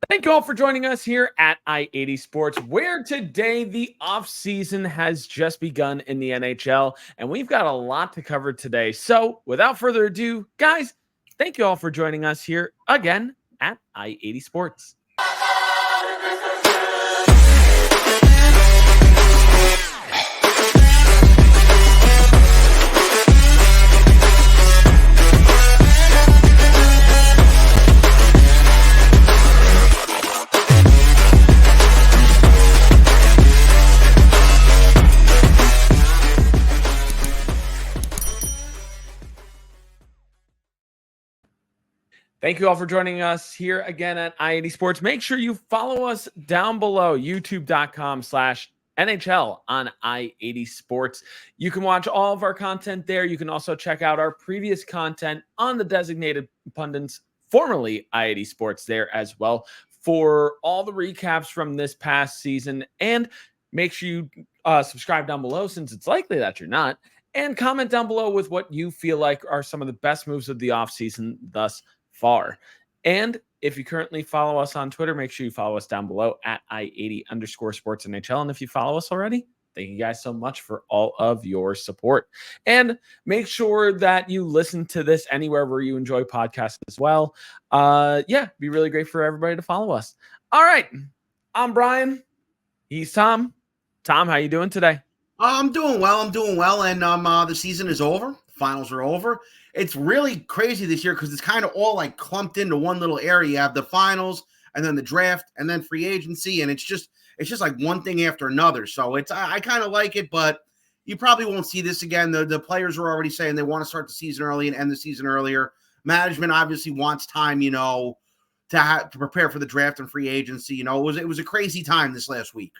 Thank you all for joining us here at I-80 Sports, where today the off-season has just begun in the NHL, and we've got a lot to cover today. So without further ado, guys, thank you all for joining us here again at I-80 Sports. Thank you all for joining us here again at I-80 Sports. Make sure you follow us down below, youtube.com/NHL on I-80 Sports. You can watch all of our content there. You can also check out our previous content on the Designated Pundits, formerly I-80 Sports, there as well, for all the recaps from this past season. And make sure you subscribe down below, since it's likely that you're not, and comment down below with what you feel like are some of the best moves of the offseason thus far. And if you currently follow us on Twitter, make sure you follow us down below at I80_Sports NHL. And if you follow us already, thank you guys so much for all of your support. And make sure that you listen to this anywhere where you enjoy podcasts as well. It'd be really great for everybody to follow us. All right. I'm Brian. He's Tom. Tom, how you doing today? I'm doing well. And the season is over. Finals are over. It's really crazy this year because it's kind of all like clumped into one little area. You have the finals and then the draft and then free agency, and it's just like one thing after another. So I kind of like it, but you probably won't see this again. The players are already saying they want to start the season early and end the season earlier. Management obviously wants time, to prepare for the draft and free agency. It was a crazy time this last week.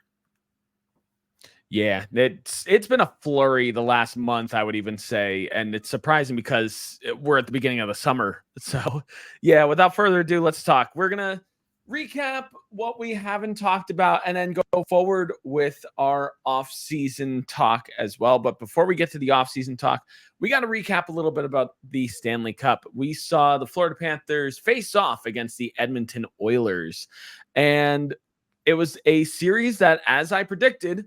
Yeah, it's been a flurry the last month, I would even say, and it's surprising because we're at the beginning of the summer. So, yeah, without further ado, let's talk. We're going to recap what we haven't talked about and then go forward with our off-season talk as well. But before we get to the off-season talk, we got to recap a little bit about the Stanley Cup. We saw the Florida Panthers face off against the Edmonton Oilers, and it was a series that, as I predicted,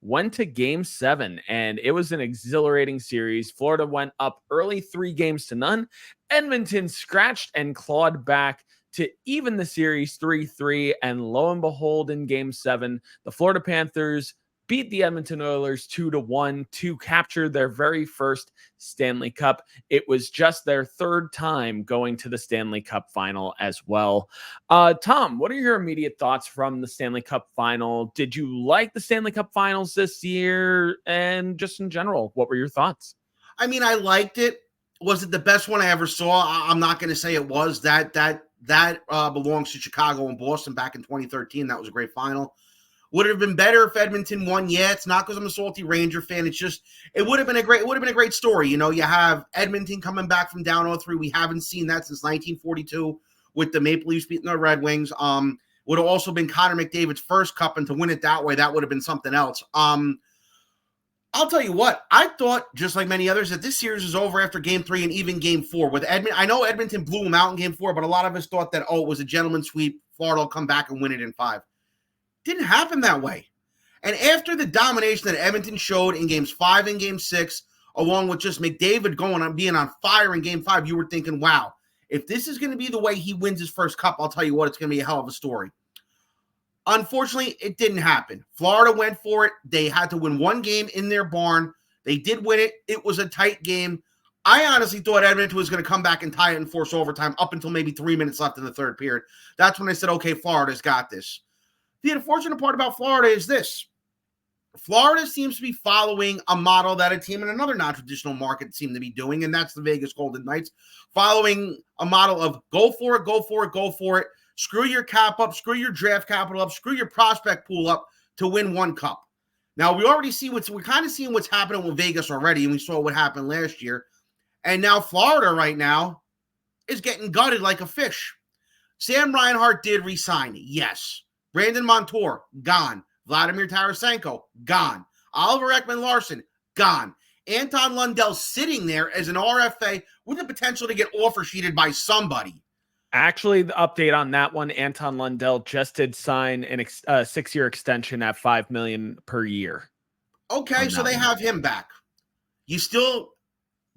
went to Game 7, and it was an exhilarating series. Florida went up early 3-0. Edmonton scratched and clawed back to even the series 3-3, and lo and behold, in Game 7, the Florida Panthers beat the Edmonton Oilers 2-1 to capture their very first Stanley Cup. It was just their third time going to the Stanley Cup final as well. Tom, what are your immediate thoughts from the Stanley Cup final? Did you like the Stanley Cup finals this year? And just in general, what were your thoughts? I mean, I liked it. Was it the best one I ever saw? I'm not going to say it was. That belongs to Chicago and Boston back in 2013. That was a great final. Would it have been better if Edmonton won? Yeah, it's not because I'm a salty Ranger fan. It's just it would have been a great story. You have Edmonton coming back from down 0-3. We haven't seen that since 1942 with the Maple Leafs beating the Red Wings. Would have also been Connor McDavid's first cup, and to win it that way, that would have been something else. I'll tell you what, I thought, just like many others, that this series is over after Game 3 and even Game 4. With Edmonton, I know Edmonton blew them out in Game 4, but a lot of us thought that, it was a gentleman's sweep. Florida will come back and win it in 5. Didn't happen that way. And after the domination that Edmonton showed in Games 5 and Game 6, along with just McDavid being on fire in Game 5, you were thinking, wow, if this is going to be the way he wins his first cup, I'll tell you what, it's going to be a hell of a story. Unfortunately, it didn't happen. Florida went for it. They had to win one game in their barn. They did win it. It was a tight game. I honestly thought Edmonton was going to come back and tie it and force overtime up until maybe 3 minutes left in the third period. That's when I said, okay, Florida's got this. The unfortunate part about Florida is this. Florida seems to be following a model that a team in another non-traditional market seem to be doing, and that's the Vegas Golden Knights, following a model of go for it, go for it, go for it, screw your cap up, screw your draft capital up, screw your prospect pool up to win one cup. Now, we're kind of seeing what's happening with Vegas already, and we saw what happened last year. And now Florida right now is getting gutted like a fish. Sam Reinhart did resign, yes. Brandon Montour, gone. Vladimir Tarasenko, gone. Oliver Ekman-Larsson, gone. Anton Lundell sitting there as an RFA with the potential to get offer sheeted by somebody. Actually, the update on that one, Anton Lundell just did sign a 6-year extension at $5 million per year. Okay, so they have him back. You still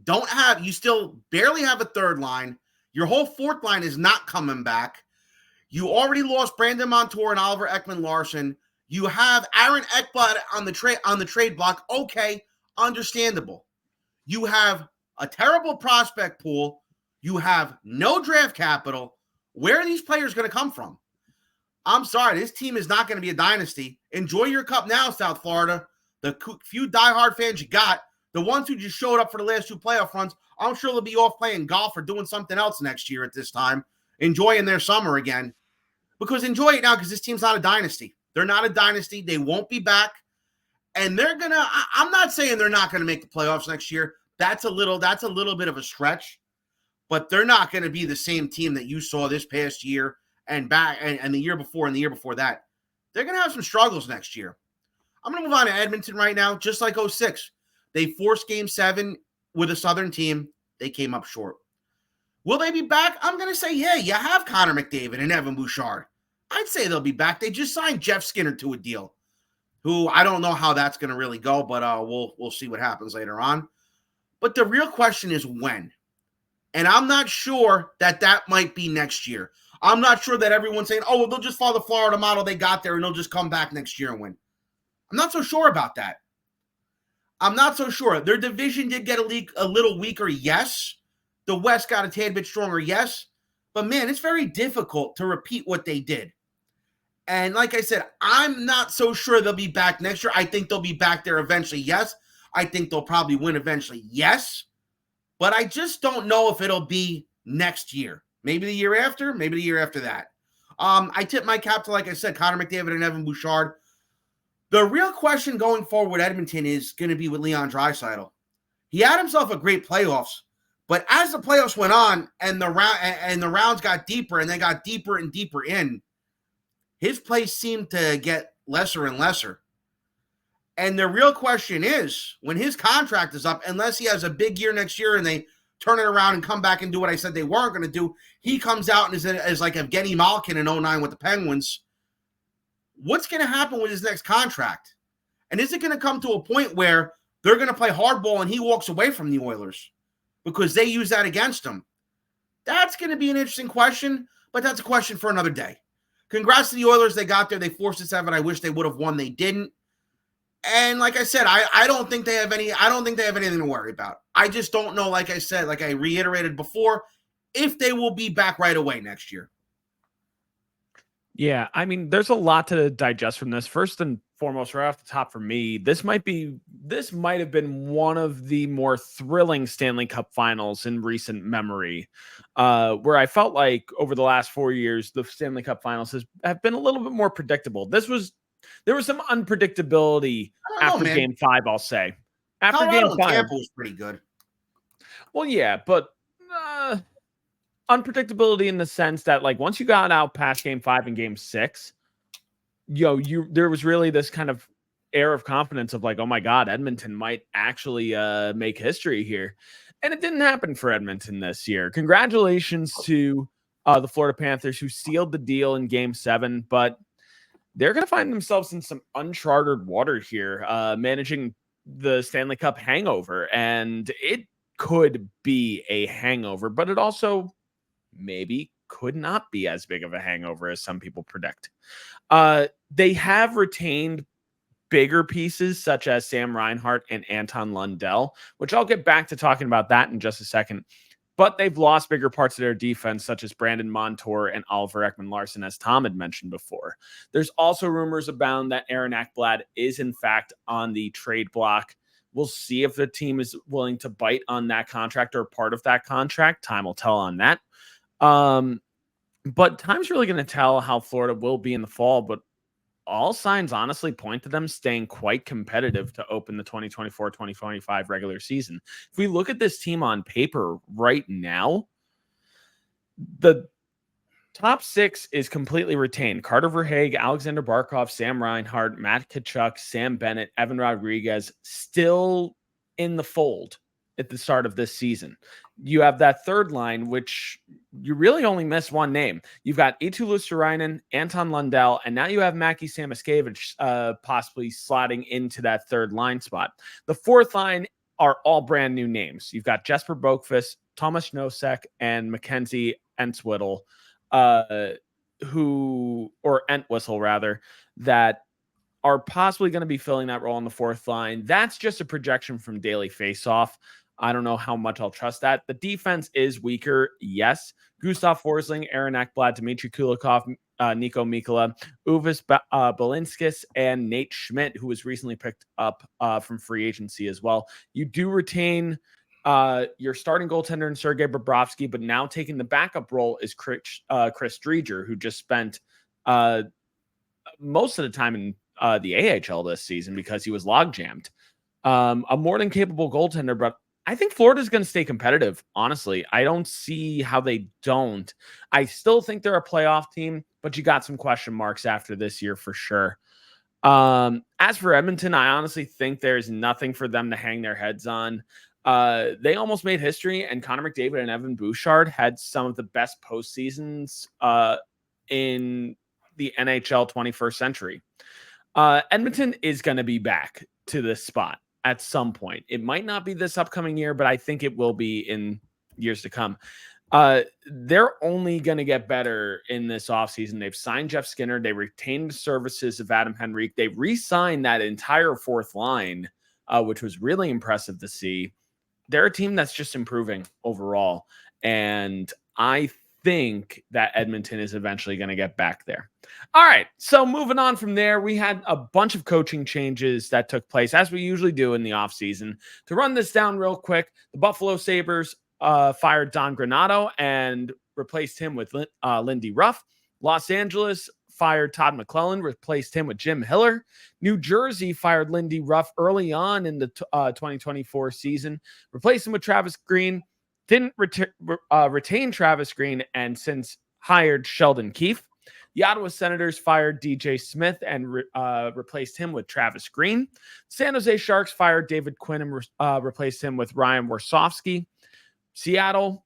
barely have a third line. Your whole fourth line is not coming back. You already lost Brandon Montour and Oliver Ekman-Larsson. You have Aaron Ekblad on the trade block. Okay, understandable. You have a terrible prospect pool. You have no draft capital. Where are these players going to come from? I'm sorry, this team is not going to be a dynasty. Enjoy your cup now, South Florida. The few diehard fans you got, the ones who just showed up for the last 2 playoff runs, I'm sure they'll be off playing golf or doing something else next year at this time, enjoying their summer again. Because enjoy it now, because this team's not a dynasty. They're not a dynasty. They won't be back. And I'm not saying they're not going to make the playoffs next year. That's a little bit of a stretch. But they're not going to be the same team that you saw this past year and the year before and the year before that. They're going to have some struggles next year. I'm going to move on to Edmonton right now, just like 06. They forced Game 7 with a Southern team. They came up short. Will they be back? I'm going to say, yeah, you have Connor McDavid and Evan Bouchard. I'd say they'll be back. They just signed Jeff Skinner to a deal, who I don't know how that's going to really go, but we'll see what happens later on. But the real question is when. And I'm not sure that might be next year. I'm not sure that everyone's saying, oh, well, they'll just follow the Florida model they got there and they'll just come back next year and win. I'm not so sure about that. I'm not so sure. Their division did get a little weaker, yes. The West got a tad bit stronger, yes. But, man, it's very difficult to repeat what they did. And like I said, I'm not so sure they'll be back next year. I think they'll be back there eventually, yes. I think they'll probably win eventually, yes. But I just don't know if it'll be next year. Maybe the year after, maybe the year after that. I tip my cap to, like I said, Connor McDavid and Evan Bouchard. The real question going forward with Edmonton is going to be with Leon Draisaitl. He had himself a great playoffs, but as the playoffs went on and the rounds got deeper and they got deeper and deeper in, his play seemed to get lesser and lesser. And the real question is, when his contract is up, unless he has a big year next year and they turn it around and come back and do what I said they weren't going to do, he comes out and is like Evgeny Malkin in 09 with the Penguins. What's going to happen with his next contract? And is it going to come to a point where they're going to play hardball and he walks away from the Oilers because they use that against him? That's going to be an interesting question, but that's a question for another day. Congrats to the Oilers. They got there. They forced it 7. I wish they would have won. They didn't. And like I said, I don't think they have anything to worry about. I just don't know, like I said, like I reiterated before, if they will be back right away next year. Yeah, I mean, there's a lot to digest from this. First and foremost, right off the top for me, this might have been one of the more thrilling Stanley Cup finals in recent memory, where I felt like over the last 4 years, the Stanley Cup finals have been a little bit more predictable. There was some unpredictability after Game 5, I'll say. After Colorado Game 5, Tampa was pretty good. Well, yeah, but unpredictability in the sense that, like, once you got out past Game 5 and Game 6, there was really this kind of air of confidence of like, oh my God, Edmonton might actually make history here. And it didn't happen for Edmonton this year. Congratulations to the Florida Panthers, who sealed the deal in Game 7, but they're going to find themselves in some uncharted water here, managing the Stanley Cup hangover. And it could be a hangover, but it also maybe could not be as big of a hangover as some people predict. They have retained bigger pieces such as Sam Reinhart and Anton Lundell, which I'll get back to talking about that in just a second. But they've lost bigger parts of their defense, such as Brandon Montour and Oliver Ekman-Larsson, as Tom had mentioned before. There's also rumors abound that Aaron Ekblad is, in fact, on the trade block. We'll see if the team is willing to bite on that contract or part of that contract. Time will tell on that. But time's really going to tell how Florida will be in the fall. But all signs honestly point to them staying quite competitive to open the 2024-2025 regular season. If we look at this team on paper right now, the top 6 is completely retained. Carter Verhaeghe, Alexander Barkov, Sam Reinhart, Matt Tkachuk, Sam Bennett, Evan Rodriguez, still in the fold. at the start of this season. You have that third line, which you really only miss one name. You've got Eetu Luostarinen, Anton Lundell, and now you have Mackie Samoskevich possibly slotting into that third line spot. The fourth line are all brand new names. You've got Jesper Boqvist, Thomas Nosek, and Mackenzie Entwistle, Entwistle rather, that are possibly going to be filling that role on the fourth line. That's just a projection from Daily Faceoff. I don't know how much I'll trust that. The defense is weaker, yes. Gustav Forsling, Aaron Ekblad, Dmitry Kulikov, Nico Mikkola, Uvis Balinskis, and Nate Schmidt, who was recently picked up from free agency as well. You do retain your starting goaltender in Sergei Bobrovsky, but now taking the backup role is Chris Driedger, who just spent most of the time in the AHL this season because he was log jammed. A more than capable goaltender, but I think Florida's going to stay competitive. Honestly, I don't see how they don't. I still think they're a playoff team, but you got some question marks after this year for sure. As for Edmonton, I honestly think there's nothing for them to hang their heads on. They almost made history, and Connor McDavid and Evan Bouchard had some of the best postseasons in the NHL 21st century. Edmonton is going to be back to this spot at some point. It might not be this upcoming year, but I think it will be in years to come. They're only going to get better in this offseason. They've signed Jeff Skinner. They retained the services of Adam Henrique. They re-signed that entire fourth line, which was really impressive to see. They're a team that's just improving overall. And I think that Edmonton is eventually going to get back there. All right, so moving on from there, we had a bunch of coaching changes that took place, as we usually do in the offseason. To run this down real quick, the Buffalo Sabres fired Don Granato and replaced him with Lindy Ruff. Los Angeles fired Todd McClellan, replaced him with Jim Hiller. New Jersey fired Lindy Ruff early on in the 2024 season, replaced him with Travis Green. Didn't retain Travis Green and since hired Sheldon Keefe. The Ottawa Senators fired DJ Smith and replaced him with Travis Green. San Jose Sharks fired David Quinn and replaced him with Ryan Warsofsky. Seattle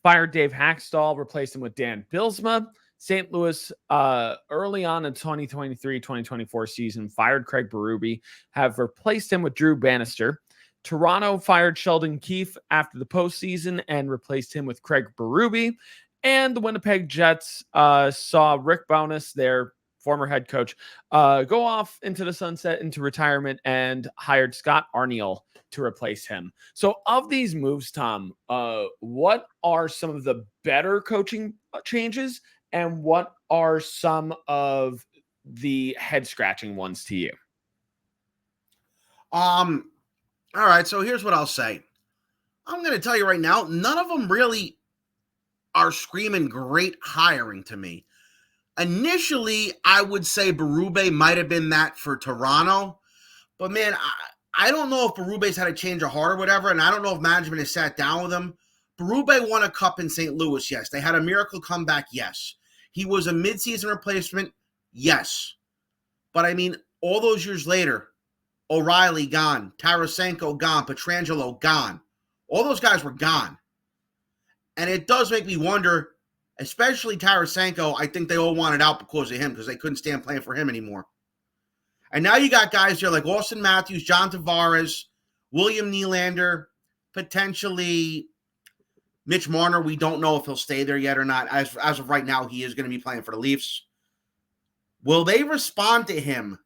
fired Dave Hackstall, replaced him with Dan Bylsma. St. Louis, early on in 2023-2024 season, fired Craig Berube, have replaced him with Drew Bannister. Toronto fired Sheldon Keefe after the postseason and replaced him with Craig Berube. And the Winnipeg Jets saw Rick Bowness, their former head coach, go off into the sunset, into retirement, and hired Scott Arniel to replace him. So of these moves, Tom, what are some of the better coaching changes and what are some of the head-scratching ones to you? All right, so here's what I'll say. I'm going to tell you right now, none of them really are screaming great hiring to me. Initially, I would say Berube might have been that for Toronto. But, man, I don't know if Berube's had a change of heart or whatever, and I don't know if management has sat down with him. Berube won a cup in St. Louis, yes. They had a miracle comeback, yes. He was a midseason replacement, yes. But, I mean, all those years later, O'Reilly gone, Tarasenko gone, Pietrangelo gone. All those guys were gone. And it does make me wonder, especially Tarasenko, I think they all wanted out because of him, because they couldn't stand playing for him anymore. And now you got guys here like Austin Matthews, John Tavares, William Nylander, potentially Mitch Marner. We don't know if he'll stay there yet or not. As of right now, he is going to be playing for the Leafs. Will they respond to him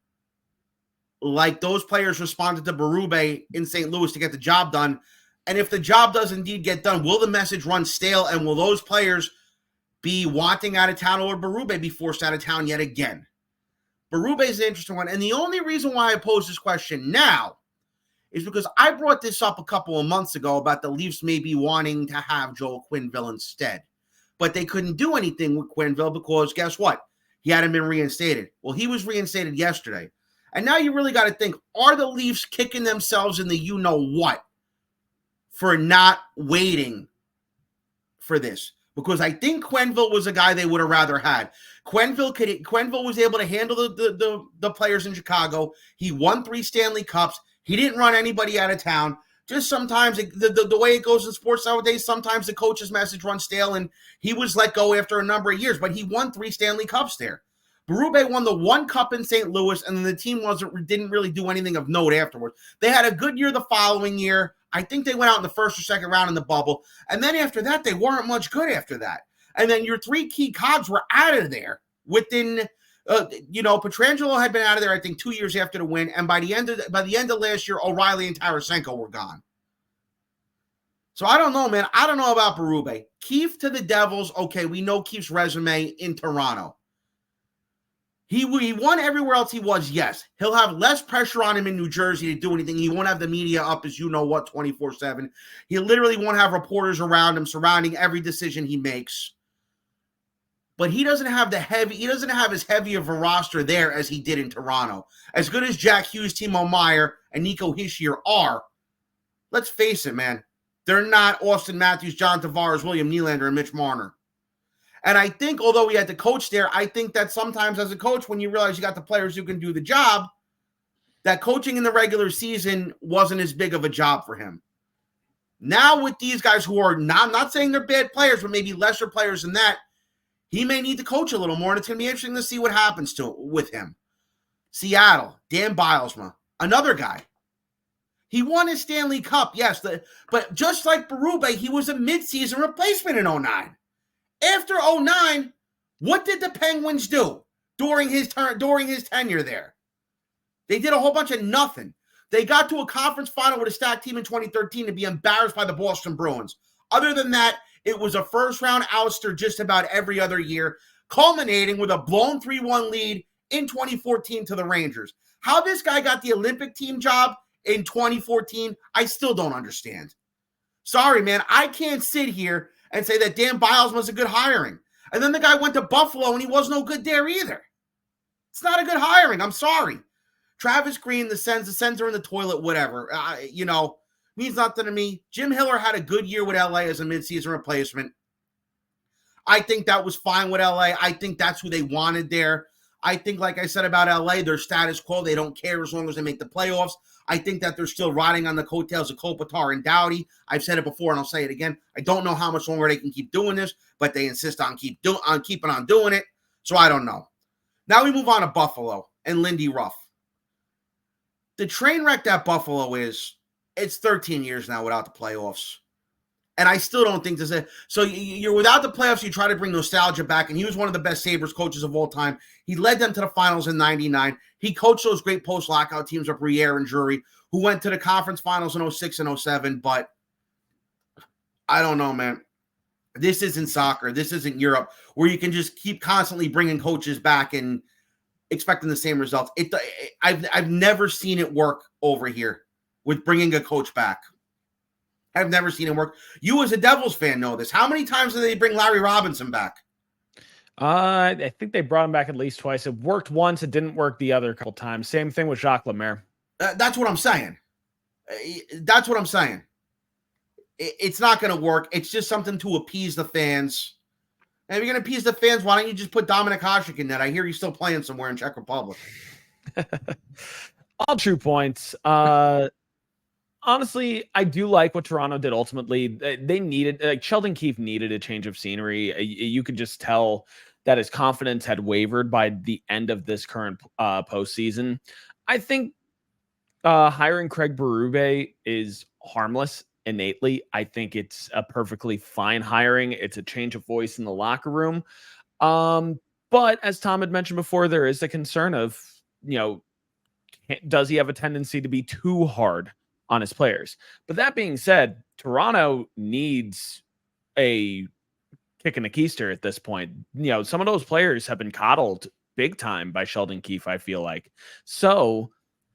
like those players responded to Berube in St. Louis to get the job done? And if the job does indeed get done, will the message run stale? And will those players be wanting out of town, or Berube be forced out of town yet again? Berube is an interesting one. And the only reason why I pose this question now is because I brought this up a couple of months ago about the Leafs maybe wanting to have Joel Quenneville instead. But they couldn't do anything with Quenneville because guess what? He hadn't been reinstated. Well, he was reinstated yesterday. And now you really got to think, are the Leafs kicking themselves in the you-know-what for not waiting for this? Because I think Quenneville was a guy they would have rather had. Quenneville was able to handle the players in Chicago. He won 3 Stanley Cups. He didn't run anybody out of town. just sometimes the way it goes in sports nowadays, sometimes the coach's message runs stale, and he was let go after a number of years, but he won 3 Stanley Cups there. Berube won the 1 cup in St. Louis, and then the team didn't really do anything of note afterwards. They had a good year the following year. I think they went out in the first or second round in the bubble, and then after that, they weren't much good after that. And then your 3 key cogs were out of there within. Pietrangelo had been out of there, I think, 2 years after the win, and by the end of last year, O'Reilly and Tarasenko were gone. So I don't know, man. I don't know about Berube. Keefe to the Devils. Okay, we know Keefe's resume in Toronto. He won everywhere else he was, yes. He'll have less pressure on him in New Jersey to do anything. He won't have the media up as 24/7. He literally won't have reporters around him surrounding every decision he makes. But he doesn't have as heavy of a roster there as he did in Toronto. As good as Jack Hughes, Timo Meier, and Nico Hischier are, let's face it, man. They're not Austin Matthews, John Tavares, William Nylander, and Mitch Marner. And I think, although he had the coach there, I think that sometimes as a coach, when you realize you got the players who can do the job, that coaching in the regular season wasn't as big of a job for him. Now with these guys who are not saying they're bad players, but maybe lesser players than that, he may need to coach a little more, and it's going to be interesting to see what happens with him. Seattle, Dan Bilesma, another guy. He won his Stanley Cup, yes, but just like Berube, he was a midseason replacement in 2009. After 2009, what did the Penguins do during his tenure there? They did a whole bunch of nothing. They got to a conference final with a stacked team in 2013 to be embarrassed by the Boston Bruins. Other than that, it was a first-round ouster just about every other year, culminating with a blown 3-1 lead in 2014 to the Rangers. How this guy got the Olympic team job in 2014, I still don't understand. Sorry, man. I can't sit here and say that Dan Bilesma was a good hiring. And then the guy went to Buffalo and he was no good there either. It's not a good hiring. I'm sorry. Travis Green, the Sens are in the toilet, whatever. Means nothing to me. Jim Hiller had a good year with LA as a midseason replacement. I think that was fine with LA. I think that's who they wanted there. I think, like I said about LA, they're status quo. They don't care as long as they make the playoffs. I think that they're still riding on the coattails of Kopitar and Doughty. I've said it before, and I'll say it again. I don't know how much longer they can keep doing this, but they insist on keeping on doing it. So I don't know. Now we move on to Buffalo and Lindy Ruff. The train wreck that Buffalo is, it's 13 years now without the playoffs. And I still don't think this is. So you're without the playoffs, you try to bring nostalgia back, and he was one of the best Sabres coaches of all time. He led them to the finals in 99. He coached those great post-lockout teams of Briere and Drury, who went to the conference finals in 06 and 07. But I don't know, man. This isn't soccer. This isn't Europe, where you can just keep constantly bringing coaches back and expecting the same results. I've never seen it work over here with bringing a coach back. I've never seen it work. You as a Devils fan know this. How many times did they bring Larry Robinson back? I think they brought him back at least twice. It worked once. It didn't work the other couple times. Same thing with Jacques Lemaire. That's what I'm saying. That's what I'm saying. It's not going to work. It's just something to appease the fans. And if you're going to appease the fans, why don't you just put Dominik Hasek in that? I hear he's still playing somewhere in Czech Republic. All true points. Honestly, I do like what Toronto did ultimately. They needed, Sheldon Keefe needed a change of scenery. You could just tell that his confidence had wavered by the end of this current postseason. I think hiring Craig Berube is harmless innately. I think it's a perfectly fine hiring. It's a change of voice in the locker room. But as Tom had mentioned before, there is a concern of, does he have a tendency to be too hard on his players? But that being said, Toronto needs a kick in the keister at this point. Some of those players have been coddled big time by Sheldon Keefe, I feel like. So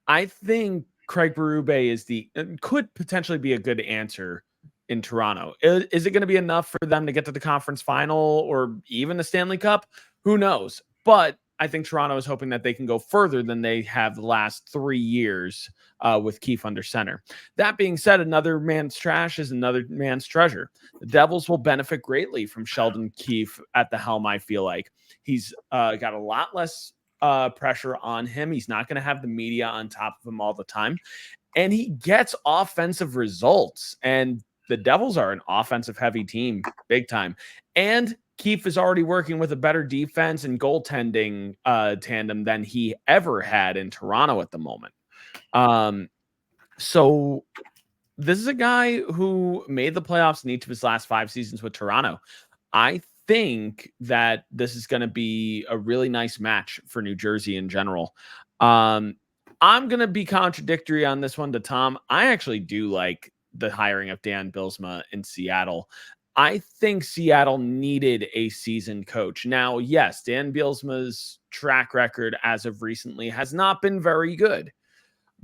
I think Craig Berube could potentially be a good answer in Toronto. Is it going to be enough for them to get to the conference final or even the Stanley Cup? Who knows? But I think Toronto is hoping that they can go further than they have the last 3 years with Keefe under center. That being said, another man's trash is another man's treasure. The Devils will benefit greatly from Sheldon Keefe at the helm, I feel like. He's got a lot less pressure on him. He's not going to have the media on top of him all the time. and he gets offensive results. And the Devils are an offensive heavy team, big time. And Keefe is already working with a better defense and goaltending tandem than he ever had in Toronto at the moment. So this is a guy who made the playoffs in each of his last 5 seasons with Toronto. I think that this is going to be a really nice match for New Jersey in general. I'm going to be contradictory on this one to Tom. I actually do like the hiring of Dan Bylsma in Seattle. I think Seattle needed a seasoned coach. Now, yes, Dan Bylsma's track record as of recently has not been very good.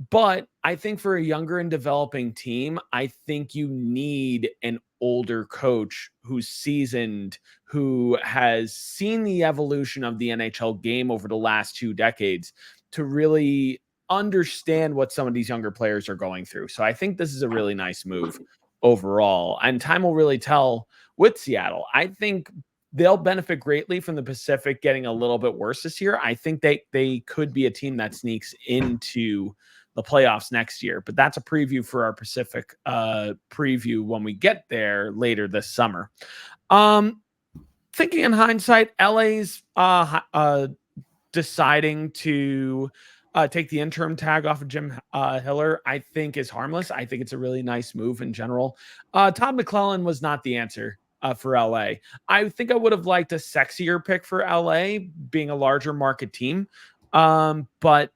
But I think for a younger and developing team, I think you need an older coach who's seasoned, who has seen the evolution of the NHL game over the last 2 decades to really understand what some of these younger players are going through. So I think this is a really nice move overall. And time will really tell with Seattle. I think they'll benefit greatly from the Pacific getting a little bit worse this year. I think they could be a team that sneaks into the playoffs next year, but that's a preview for our Pacific preview when we get there later this summer. Thinking in hindsight, LA's deciding to take the interim tag off of Jim Hiller, I think is harmless. I think it's a really nice move in general. Todd McClellan was not the answer for LA. I think I would have liked a sexier pick for LA, being a larger market team. But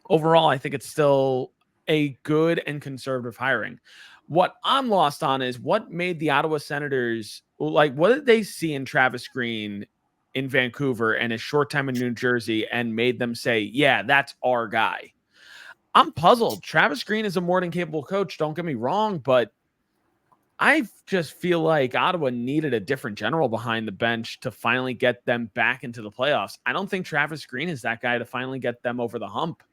overall, I think it's still a good and conservative hiring. What I'm lost on is what made the Ottawa Senators, like, what did they see in Travis Green in Vancouver and his short time in New Jersey and made them say, yeah, that's our guy? I'm puzzled. Travis Green is a more than capable coach, don't get me wrong, but I just feel like Ottawa needed a different general behind the bench to finally get them back into the playoffs. I don't think Travis Green is that guy to finally get them over the hump.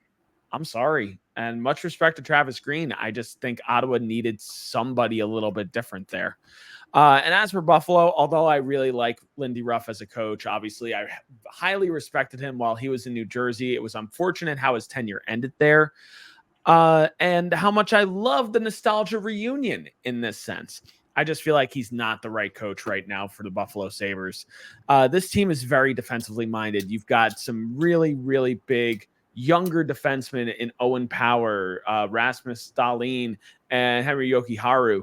I'm sorry. And much respect to Travis Green. I just think Ottawa needed somebody a little bit different there. And as for Buffalo, although I really like Lindy Ruff as a coach, obviously I highly respected him while he was in New Jersey. It was unfortunate how his tenure ended there. And how much I love the nostalgia reunion in this sense. I just feel like he's not the right coach right now for the Buffalo Sabres. This team is very defensively minded. You've got some really, really big younger defensemen in Owen Power, Rasmus Dahlin, and Henry Yokiharu.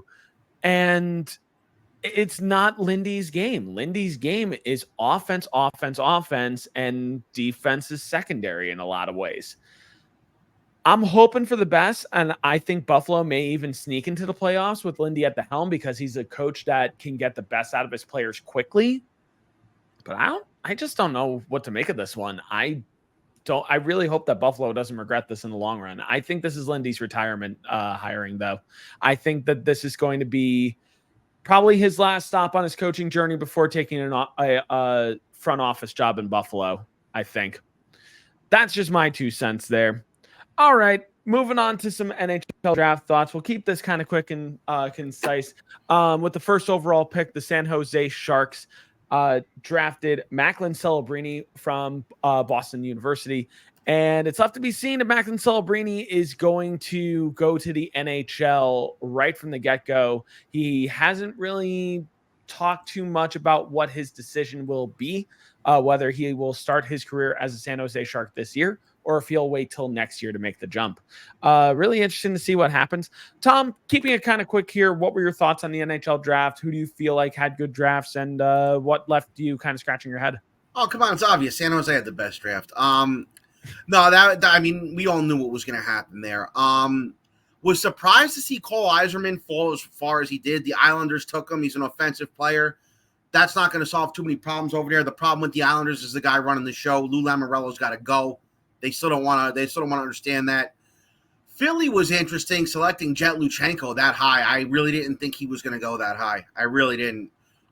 And it's not Lindy's game. Lindy's game is offense, offense, offense, and defense is secondary in a lot of ways. I'm hoping for the best, and I think Buffalo may even sneak into the playoffs with Lindy at the helm because he's a coach that can get the best out of his players quickly. But I just don't know what to make of this one. I really hope that Buffalo doesn't regret this in the long run. I think this is Lindy's retirement hiring, though. I think that this is going to be probably his last stop on his coaching journey before taking a front office job in Buffalo, I think. That's just my 2 cents there. All right, moving on to some NHL draft thoughts. We'll keep this kind of quick and concise. With the first overall pick, the San Jose Sharks drafted Macklin Celebrini from Boston University. And it's left to be seen if Macklin Celebrini is going to go to the NHL right from the get-go. He hasn't really talked too much about what his decision will be, whether he will start his career as a San Jose Shark this year or if he'll wait till next year to make the jump. Really interesting to see what happens. Tom, keeping it kind of quick here, what were your thoughts on the NHL draft? Who do you feel like had good drafts, and what left you kind of scratching your head? Oh, come on. It's obvious. San Jose had the best draft. No, I mean, we all knew what was going to happen there. Was surprised to see Cole Yzerman fall as far as he did. The Islanders took him. He's an offensive player. That's not going to solve too many problems over there. The problem with the Islanders is the guy running the show. Lou Lamoriello's got to go. They still don't want to understand that. Philly was interesting selecting Jet Luchenko that high. I really didn't think he was going to go that high. I really didn't.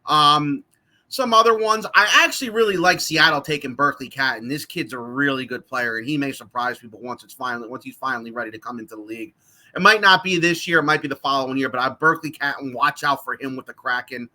Some other ones, I actually really like Seattle taking Berkeley Catton. This kid's a really good player, and he may surprise people once he's finally ready to come into the league. It might not be this year, it might be the following year, but Berkeley Catton, watch out for him with the Kraken.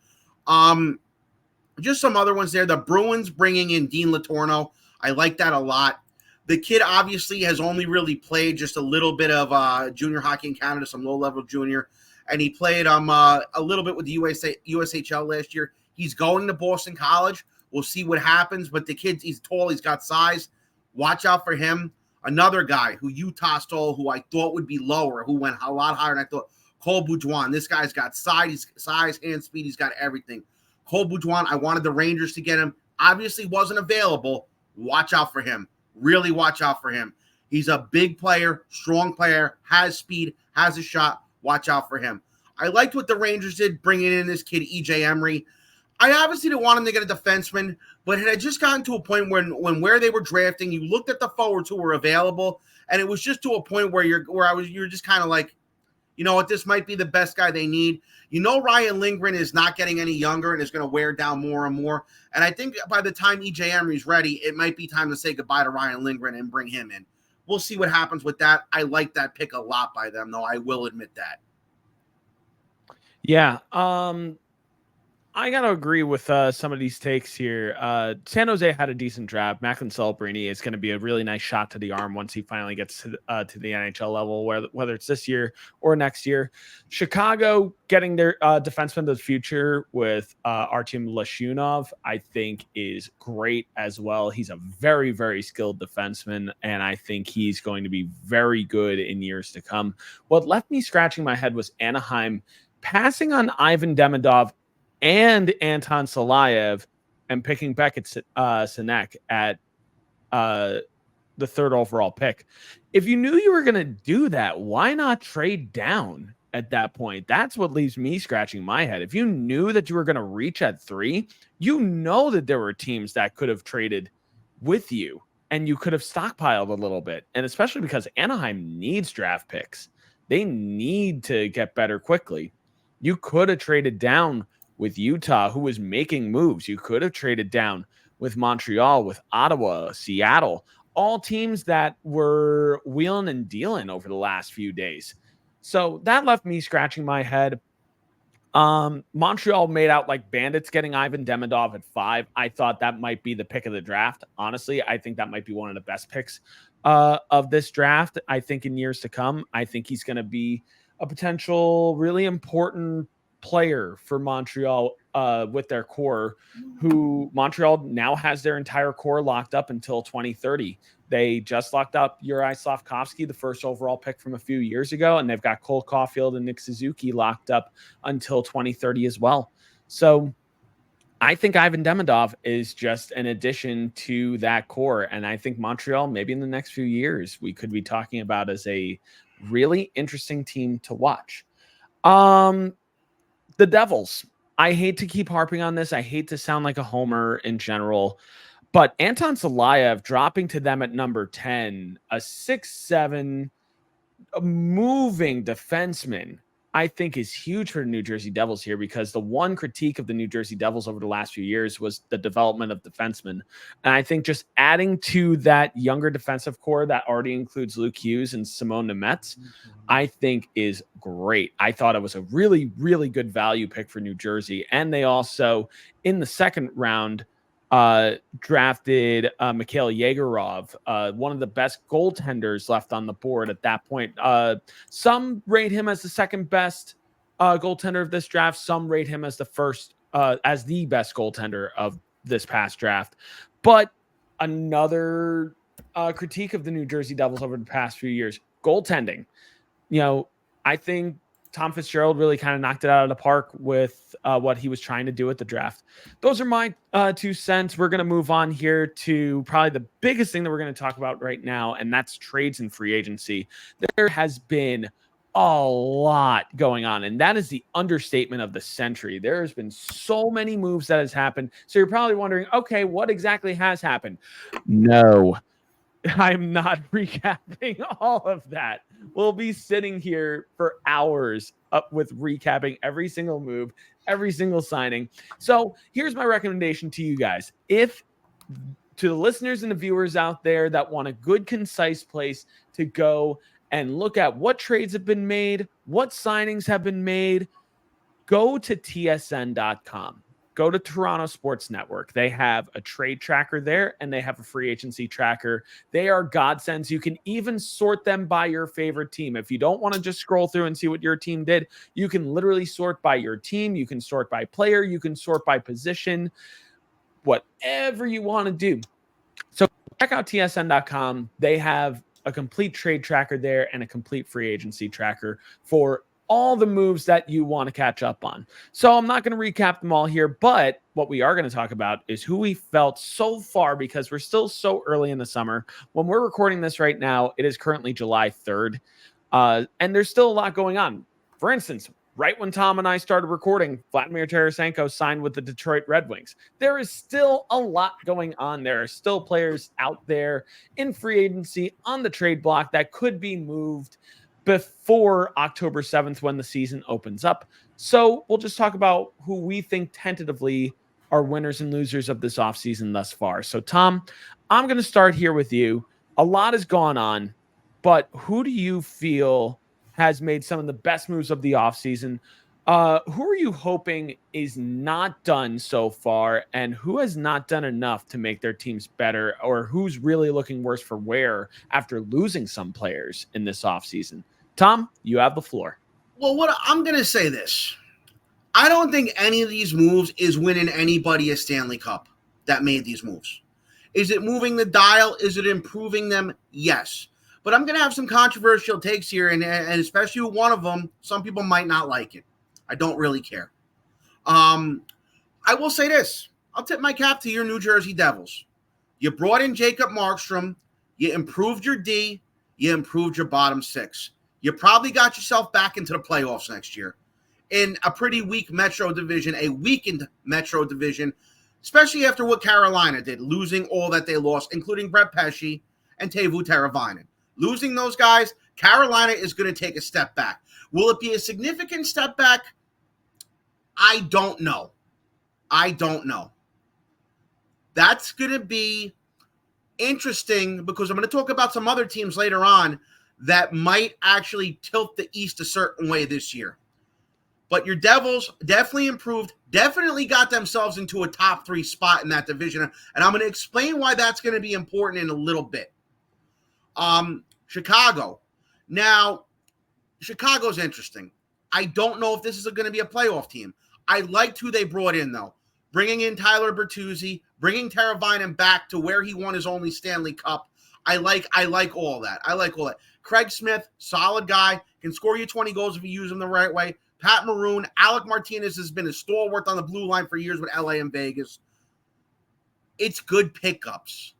Just some other ones there. The Bruins bringing in Dean Latorno. I like that a lot. The kid obviously has only really played just a little bit of junior hockey in Canada, some low-level junior, and he played a little bit with the USHL last year. He's going to Boston College. We'll see what happens, but the kid, he's tall, he's got size. Watch out for him. Another guy who Utah stole, who I thought would be lower, who went a lot higher than I thought, Cole Boudouin. This guy's got size, hand speed. He's got everything. Cole Boudouin, I wanted the Rangers to get him. Obviously wasn't available. Watch out for him. Really watch out for him. He's a big player, strong player, has speed, has a shot. Watch out for him. I liked what the Rangers did, bringing in this kid, E.J. Emery. I obviously didn't want him to get a defenseman, but it had just gotten to a point when where they were drafting, you looked at the forwards who were available, and it was just to a point where you're just kind of like, you know what, this might be the best guy they need. You know, Ryan Lindgren is not getting any younger and is going to wear down more and more. And I think by the time E.J. Emery's ready, it might be time to say goodbye to Ryan Lindgren and bring him in. We'll see what happens with that. I like that pick a lot by them, though. I will admit that. Yeah. I got to agree with some of these takes here. San Jose had a decent draft. Macklin Celebrini is going to be a really nice shot to the arm once he finally gets to the NHL level, whether it's this year or next year. Chicago getting their defenseman of the future with Artem Lashunov, I think is great as well. He's a very, very skilled defenseman, and I think he's going to be very good in years to come. What left me scratching my head was Anaheim passing on Ivan Demidov and Anton Salayev and picking Beckett Sinek at the third overall pick. If you knew you were going to do that, why not trade down at that point? That's what leaves me scratching my head. If you knew that you were going to reach at 3, you know that there were teams that could have traded with you and you could have stockpiled a little bit. And especially because Anaheim needs draft picks. They need to get better quickly. You could have traded down with Utah, who was making moves. You could have traded down with Montreal, with Ottawa, Seattle, all teams that were wheeling and dealing over the last few days. So that left me scratching my head. Montreal made out like bandits getting Ivan Demidov at 5. I thought that might be the pick of the draft. Honestly, I think that might be one of the best picks of this draft. I think in years to come, I think he's going to be a potential really important player for Montreal with their core, who Montreal now has their entire core locked up until 2030. They just locked up Uri Slafkovsky, the first overall pick from a few years ago, and they've got Cole Caulfield and Nick Suzuki locked up until 2030 as well. So I think Ivan Demidov is just an addition to that core, and I think Montreal, maybe in the next few years, we could be talking about as a really interesting team to watch. The Devils. I hate to keep harping on this. I hate to sound like a homer in general, but Anton Salayev dropping to them at number 10, a 6'7", moving defenseman, I think is huge for the New Jersey Devils here, because the one critique of the New Jersey Devils over the last few years was the development of defensemen. And I think just adding to that younger defensive core that already includes Luke Hughes and Simone Nemeth, I think is great. I thought it was a really, really good value pick for New Jersey. And they also, in the second round, drafted Mikhail Yegorov, one of the best goaltenders left on the board at that point. Some rate him as the second best goaltender of this draft. Some rate him as the first, as the best goaltender of this past draft. But another critique of the New Jersey Devils over the past few years, goaltending. You know, I think Tom Fitzgerald really kind of knocked it out of the park with what he was trying to do at the draft. Those are my 2 cents. We're going to move on here to probably the biggest thing that we're going to talk about right now, and that's trades and free agency. There has been a lot going on, and that is the understatement of the century. There has been so many moves that has happened. So you're probably wondering, okay, what exactly has happened? No, I'm not recapping all of that. We'll be sitting here for hours up with recapping every single move, every single signing. So here's my recommendation to you guys. If to the listeners and the viewers out there that want a good, concise place to go and look at what trades have been made, what signings have been made, go to tsn.com. go to Toronto Sports Network. They have a trade tracker there, and they have a free agency tracker. They are godsends. You can even sort them by your favorite team. If you don't want to just scroll through and see what your team did, you can literally sort by your team. You can sort by player. You can sort by position, whatever you want to do. So check out tsn.com. They have a complete trade tracker there and a complete free agency tracker for all the moves that you want to catch up on. So I'm not going to recap them all here, but what we are going to talk about is who we felt so far, because we're still so early in the summer. When we're recording this right now, it is currently July 3rd, and there's still a lot going on. For instance, right when Tom and I started recording, Vladimir Tarasenko signed with the Detroit Red Wings. There is still a lot going on. There are still players out there in free agency on the trade block that could be moved before October 7th when the season opens up. So we'll just talk about who we think tentatively are winners and losers of this offseason thus far. So Tom, I'm going to start here with you. A lot has gone on, but who do you feel has made some of the best moves of the offseason? Who are you hoping is not done so far, and who has not done enough to make their teams better, or who's really looking worse for wear after losing some players in this offseason? Tom, you have the floor. Well, what I'm going to say this. I don't think any of these moves is winning anybody a Stanley Cup that made these moves. Is it moving the dial? Is it improving them? Yes. But I'm going to have some controversial takes here, and especially one of them, some people might not like it. I don't really care. I will say this. I'll tip my cap to your New Jersey Devils. You brought in Jacob Markstrom. You improved your D. You improved your bottom six. You probably got yourself back into the playoffs next year in a pretty weak Metro division, a weakened Metro division, especially after what Carolina did, losing all that they lost, including Brett Pesce and Teuvo Teravainen. Losing those guys, Carolina is going to take a step back. Will it be a significant step back? I don't know. That's going to be interesting because I'm going to talk about some other teams later on that might actually tilt the East a certain way this year. But your Devils definitely improved, definitely got themselves into a top 3 spot in that division. And I'm going to explain why that's going to be important in a little bit. Chicago. Now, Chicago's interesting. I don't know if this is going to be a playoff team. I liked who they brought in, though. Bringing in Tyler Bertuzzi, bringing Teravainen back to where he won his only Stanley Cup. I like all that. Craig Smith, solid guy, can score you 20 goals if you use him the right way. Pat Maroon, Alec Martinez has been a stalwart on the blue line for years with LA and Vegas. It's good pickups.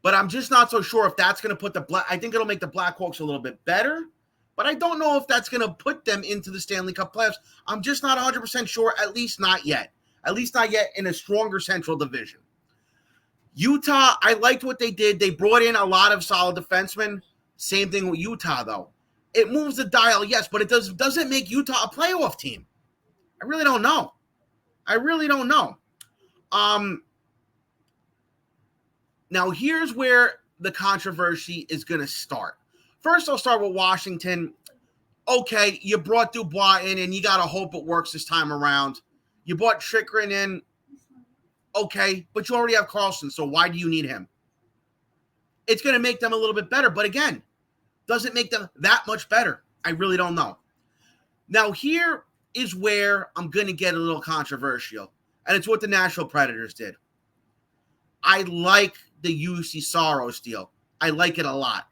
But I'm just not so sure if that's going to put I think it'll make the Blackhawks a little bit better, but I don't know if that's going to put them into the Stanley Cup playoffs. I'm just not 100% sure, at least not yet. At least not yet in a stronger Central Division. Utah, I liked what they did. They brought in a lot of solid defensemen. Same thing with Utah, though. It moves the dial, yes, but it doesn't make Utah a playoff team. I really don't know. Now, here's where the controversy is going to start. First, I'll start with Washington. Okay, you brought Dubois in, and you got to hope it works this time around. You brought Chychrun in. Okay, but you already have Carlson, so why do you need him? It's going to make them a little bit better, but again, doesn't make them that much better. I really don't know. Now, here is where I'm going to get a little controversial, and it's what the Nashville Predators did. I like the UC Saros deal. I like it a lot.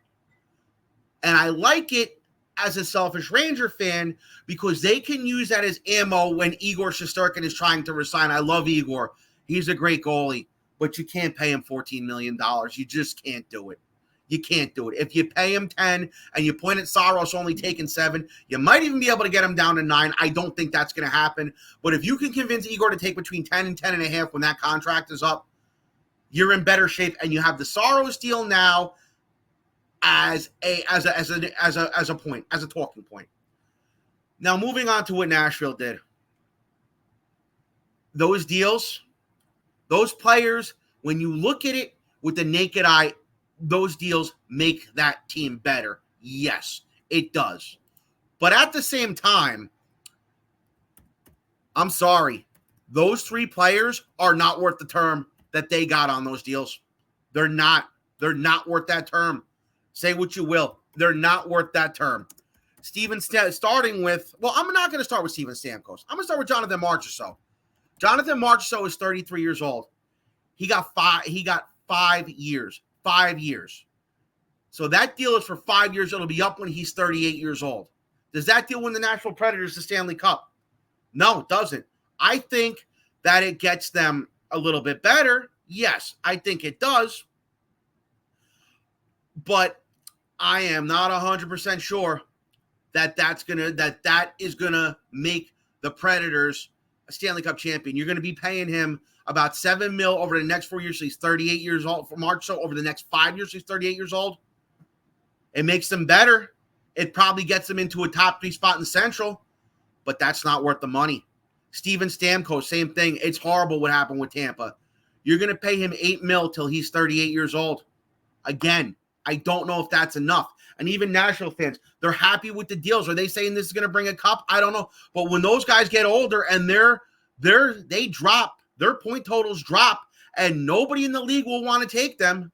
And I like it as a selfish Ranger fan because they can use that as ammo when Igor Shesterkin is trying to resign. I love Igor. He's a great goalie, but you can't pay him $14 million. You just can't do it. You can't do it. If you pay him 10 and you point at Saros only taking 7, you might even be able to get him down to 9. I don't think that's going to happen. But if you can convince Igor to take between 10 and 10.5 when that contract is up, you're in better shape. And you have the Saros deal now as a talking point. Now, moving on to what Nashville did. Those deals, those players, when you look at it with the naked eye, those deals make that team better. Yes, it does. But at the same time, I'm sorry. Those 3 players are not worth the term that they got on those deals. They're not worth that term. Say what you will. They're not worth that term. Starting with, well, I'm not going to start with Steven Stamkos. I'm going to start with Jonathan Marchessault. Jonathan Marchessault is 33 years old. He got 5 years. 5 years. So that deal is for 5 years. It'll be up when he's 38 years old. Does that deal win the Nashville Predators the Stanley Cup? No, it doesn't. I think that it gets them a little bit better. Yes, I think it does. But I am not 100% sure that that is gonna make the Predators a Stanley Cup champion. You're gonna be paying him about $7 million over the next 4 years. So he's 38 years old for March. So over the next 5 years, he's 38 years old. It makes them better. It probably gets them into a top 3 spot in the Central, but that's not worth the money. Steven Stamkos, same thing. It's horrible what happened with Tampa. You're going to pay him $8 million till he's 38 years old. Again, I don't know if that's enough. And even Nashville fans, they're happy with the deals. Are they saying this is going to bring a cup? I don't know. But when those guys get older and they drop, their point totals drop, and nobody in the league will want to take them,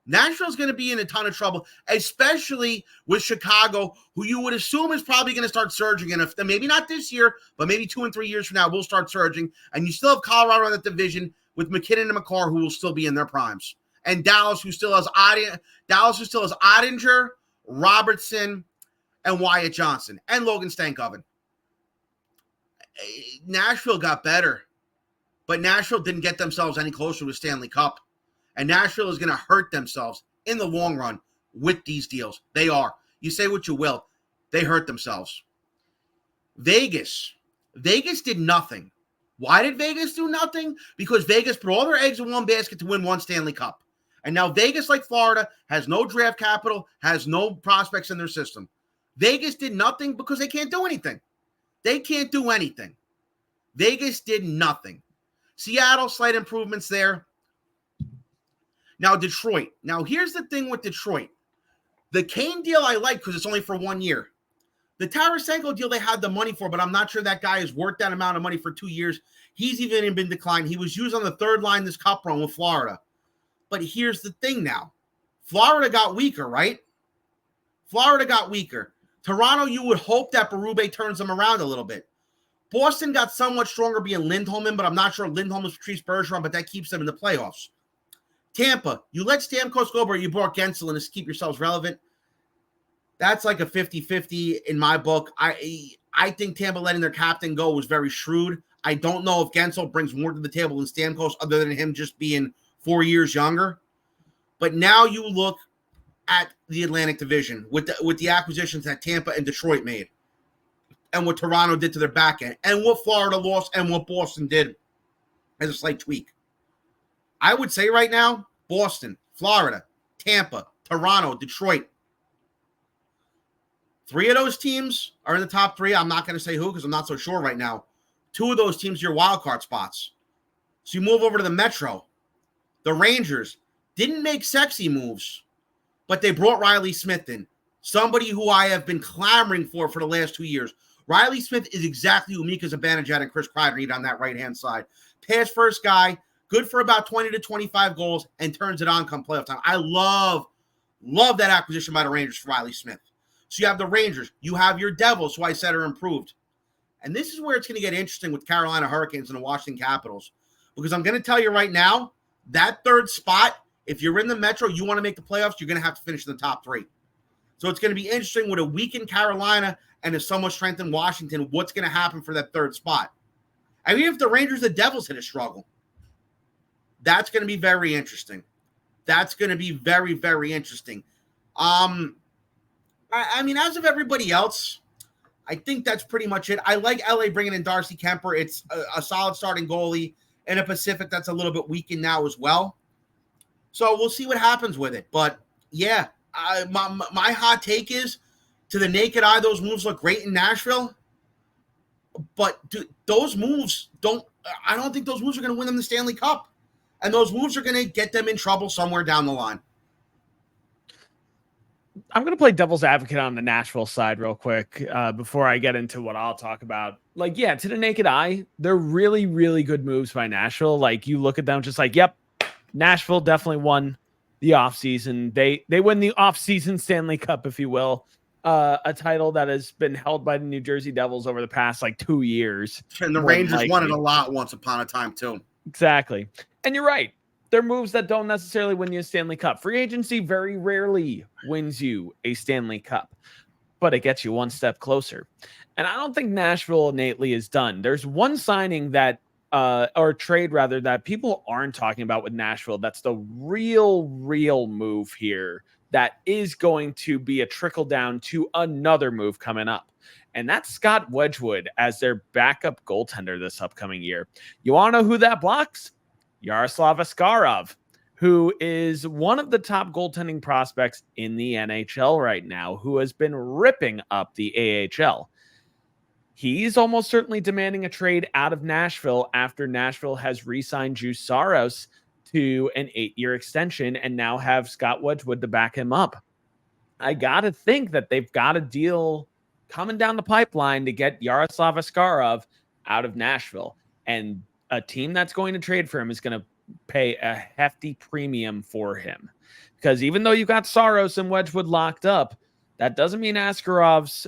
Nashville's going to be in a ton of trouble, especially with Chicago, who you would assume is probably going to start surging. And if maybe not this year, but maybe 2 and 3 years from now, we'll start surging. And you still have Colorado in that division with McKinnon and McCarr, who will still be in their primes. And Dallas, who still has Ottinger, Robertson, and Wyatt Johnson, and Logan Stankoven. Nashville got better, but Nashville didn't get themselves any closer to a Stanley Cup. And Nashville is going to hurt themselves in the long run with these deals. They are. You say what you will. They hurt themselves. Vegas did nothing. Why did Vegas do nothing? Because Vegas put all their eggs in one basket to win one Stanley Cup. And now Vegas, like Florida, has no draft capital, has no prospects in their system. Vegas did nothing because they can't do anything. They can't do anything. Vegas did nothing. Seattle, slight improvements there. Now, Detroit. Now, here's the thing with Detroit. The Kane deal I like because it's only for 1 year. The Tarasenko deal they had the money for, but I'm not sure that guy is worth that amount of money for 2 years. He's even been declined. He was used on the third line this cup run with Florida. But here's the thing now. Florida got weaker, right? Florida got weaker. Toronto, you would hope that Berube turns them around a little bit. Boston got somewhat stronger being Lindholm in, but I'm not sure Lindholm is Patrice Bergeron, but that keeps them in the playoffs. Tampa, you let Stamkos go, but you brought Gensel in to keep yourselves relevant. That's like a 50-50 in my book. I think Tampa letting their captain go was very shrewd. I don't know if Gensel brings more to the table than Stamkos other than him just being 4 years younger. But now you look at the Atlantic Division with the acquisitions that Tampa and Detroit made and what Toronto did to their back end and what Florida lost and what Boston did as a slight tweak. I would say right now, Boston, Florida, Tampa, Toronto, Detroit. 3 of those teams are in the top 3. I'm not going to say who because I'm not so sure right now. 2 of those teams are your wild card spots. So you move over to the Metro. The Rangers didn't make sexy moves, but they brought Riley Smith in, somebody who I have been clamoring for the last 2 years. Riley Smith is exactly who Mika Zibanejad and Chris Kreider need on that right-hand side. Pass first guy, good for about 20 to 25 goals, and turns it on come playoff time. I love that acquisition by the Rangers for Riley Smith. So you have the Rangers. You have your Devils, who I said are improved. And this is where it's going to get interesting with Carolina Hurricanes and the Washington Capitals. Because I'm going to tell you right now, that third spot, if you're in the Metro, you want to make the playoffs, you're going to have to finish in the top 3. So it's going to be interesting with a weakened Carolina and a somewhat strengthened Washington, what's going to happen for that third spot. I mean, if the Rangers, the Devils hit a struggle, that's going to be very interesting. That's going to be very, very interesting. I mean, as of everybody else, I think that's pretty much it. I like LA bringing in Darcy Kemper. It's a solid starting goalie in a Pacific that's a little bit weakened now as well. So we'll see what happens with it. But, yeah, my hot take is, to the naked eye, those moves look great in Nashville. But those moves I don't think those moves are going to win them the Stanley Cup. And those moves are going to get them in trouble somewhere down the line. I'm going to play devil's advocate on the Nashville side real quick before I get into what I'll talk about. like, yeah, to the naked eye, they're really, really good moves by Nashville. Like, you look at them just like, yep, Nashville definitely won the offseason. They win the offseason Stanley Cup, if you will. A title that has been held by the New Jersey Devils over the past like 2 years. And the more than Rangers won it likely. a lot once upon a time, too. Exactly. And you're right. They're moves that don't necessarily win you a Stanley Cup. Free agency very rarely wins you a Stanley Cup, but it gets you one step closer. And I don't think Nashville innately is done. There's one signing that, or trade rather, that people aren't talking about with Nashville. That's the real move here that is going to be a trickle down to another move coming up. And that's Scott Wedgwood as their backup goaltender this upcoming year. You want to know who that blocks? Yaroslav Askarov, who is one of the top goaltending prospects in the NHL right now, who has been ripping up the AHL. He's almost certainly demanding a trade out of Nashville after Nashville has re-signed Juuse Saros to an 8-year extension and now have Scott Wedgwood to back him up. I got to think that they've got a deal coming down the pipeline to get Yaroslav Askarov out of Nashville. And a team that's going to trade for him is going to pay a hefty premium for him. Because even though you got Saros and Wedgwood locked up, that doesn't mean Askarov's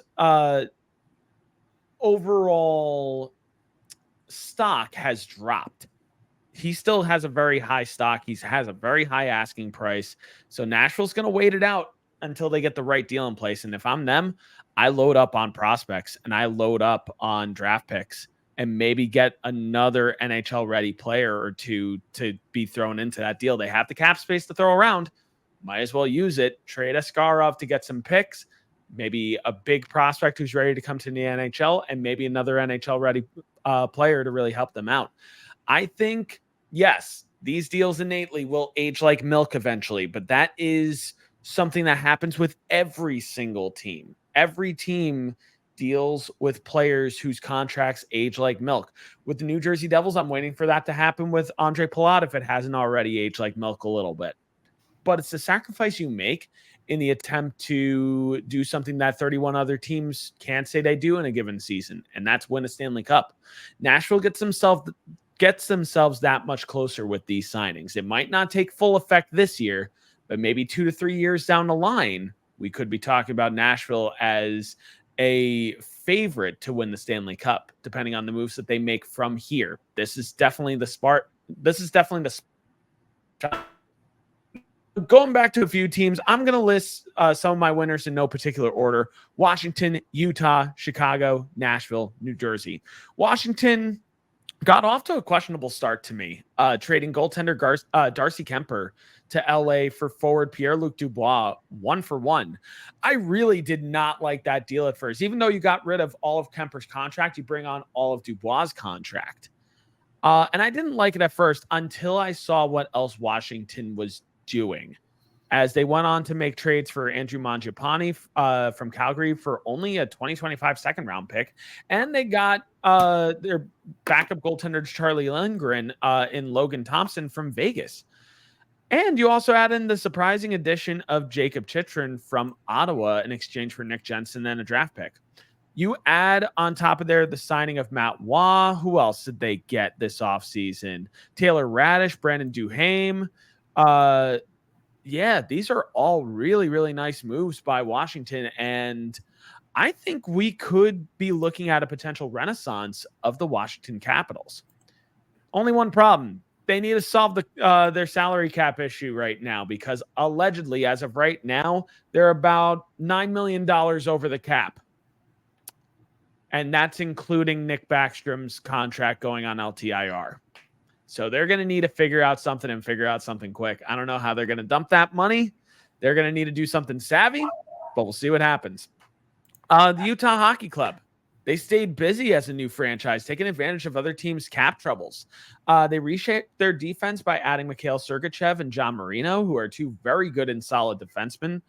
overall stock has dropped. He still has a very high stock. He has a very high asking price. So Nashville's going to wait it out until they get the right deal in place. And if I'm them, I load up on prospects and I load up on draft picks and maybe get another NHL ready player or two to be thrown into that deal. They have the cap space to throw around. Might as well use it. Trade Askarov to get some picks, maybe a big prospect who's ready to come to the NHL, and maybe another NHL ready player to really help them out. I think, yes, these deals innately will age like milk eventually, but that is something that happens with every single team. Every team deals with players whose contracts age like milk. With the New Jersey Devils, I'm waiting for that to happen with Andre Palat if it hasn't already aged like milk a little bit. But it's the sacrifice you make in the attempt to do something that 31 other teams can't say they do in a given season, and that's win a Stanley Cup. Nashville gets themselves that much closer with these signings. It might not take full effect this year, but maybe 2 to 3 years down the line, we could be talking about Nashville as a favorite to win the Stanley Cup, depending on the moves that they make from here. This is definitely the spot. Going back to a few teams, I'm going to list some of my winners in no particular order. Washington, Utah, Chicago, Nashville, New Jersey. Washington got off to a questionable start to me, trading goaltender Darcy Kemper to LA for forward Pierre-Luc Dubois 1-for-1. I really did not like that deal at first. Even though you got rid of all of Kemper's contract, you bring on all of Dubois' contract. And I didn't like it at first until I saw what else Washington was doing, as they went on to make trades for Andrew Mangiapane from Calgary for only a 2025 second round pick. And they got their backup goaltender, Charlie Lindgren, in Logan Thompson from Vegas. And you also add in the surprising addition of Jacob Chychrun from Ottawa in exchange for Nick Jensen and a draft pick. You add on top of there the signing of Matt Waugh. Who else did they get this offseason? Taylor Radish, Brandon Duhaime. Yeah, these are all really, really nice moves by Washington. And I think we could be looking at a potential renaissance of the Washington Capitals. Only one problem. They need to solve their salary cap issue right now, because allegedly, as of right now, they're about $9 million over the cap. And that's including Nick Backstrom's contract going on LTIR. So they're going to need to figure out something quick. I don't know how they're going to dump that money. They're going to need to do something savvy, but we'll see what happens. The Utah Hockey Club, they stayed busy as a new franchise, taking advantage of other teams' cap troubles. They reshaped their defense by adding Mikhail Sergachev and John Marino, who are two very good and solid defensemen.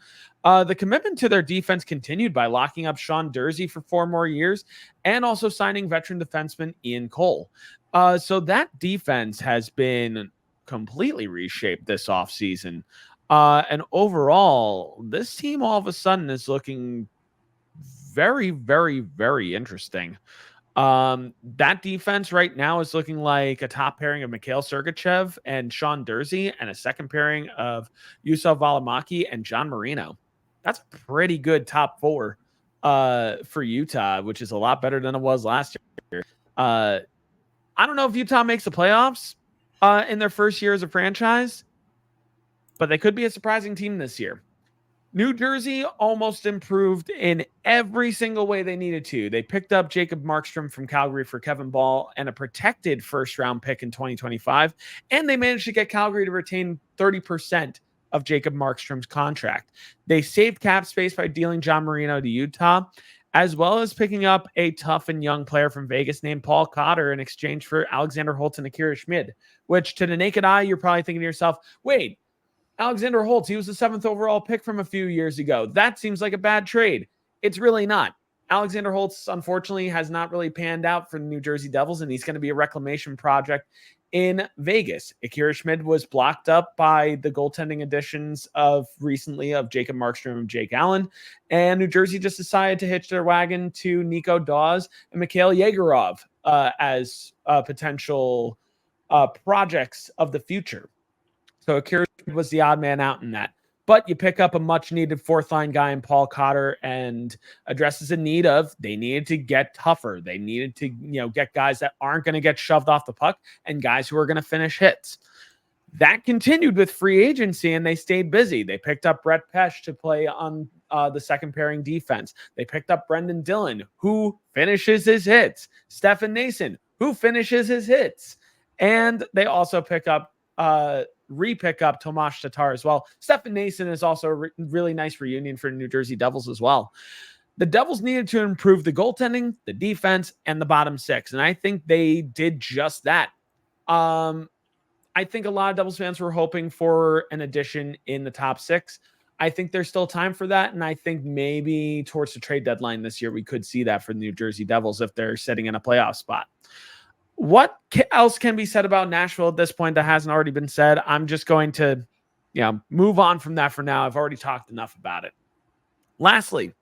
The commitment to their defense continued by locking up Sean Durzi for 4 more years and also signing veteran defenseman Ian Cole. So that defense has been completely reshaped this offseason. And overall, this team all of a sudden is looking very, very, very interesting. That defense right now is looking like a top pairing of Mikhail Sergachev and Sean Dursey and a second pairing of Yusuf Valimaki and John Marino. That's pretty good top four for Utah, which is a lot better than it was last year. I don't know if Utah makes the playoffs in their first year as a franchise, but they could be a surprising team this year. New Jersey almost improved in every single way they needed to. They picked up Jacob Markstrom from Calgary for Kevin Ball and a protected first-round pick in 2025, and they managed to get Calgary to retain 30% of Jacob Markstrom's contract. They saved cap space by dealing John Marino to Utah, as well as picking up a tough and young player from Vegas named Paul Cotter in exchange for Alexander Holtz and Akira Schmid, which to the naked eye, you're probably thinking to yourself, wait, Alexander Holtz, he was the 7th overall pick from a few years ago. That seems like a bad trade. It's really not. Alexander Holtz, unfortunately, has not really panned out for the New Jersey Devils, and he's going to be a reclamation project in Vegas. Akira Schmid was blocked up by the goaltending additions of recently of Jacob Markstrom and Jake Allen, and New Jersey just decided to hitch their wagon to Nico Dawes and Mikhail Yegorov as potential projects of the future. So Akira was the odd man out in that. But you pick up a much-needed fourth-line guy in Paul Cotter and addresses a need of they needed to get tougher. They needed to, get guys that aren't going to get shoved off the puck and guys who are going to finish hits. That continued with free agency, and they stayed busy. They picked up Brett Pesce to play on the second pairing defense. They picked up Brendan Dillon, who finishes his hits. Stefan Nason, who finishes his hits. And they also pick up re-pick up Tomas Tatar as well. Stefan Nason is also a really nice reunion for New Jersey Devils as well. The Devils needed to improve the goaltending, the defense, and the bottom six, and I think they did just that. I think a lot of Devils fans were hoping for an addition in the top six. I think there's still time for that, and I think maybe towards the trade deadline this year, we could see that for the New Jersey Devils if they're sitting in a playoff spot. What else can be said about Nashville at this point that hasn't already been said? I'm just going to, move on from that for now. I've already talked enough about it. Lastly,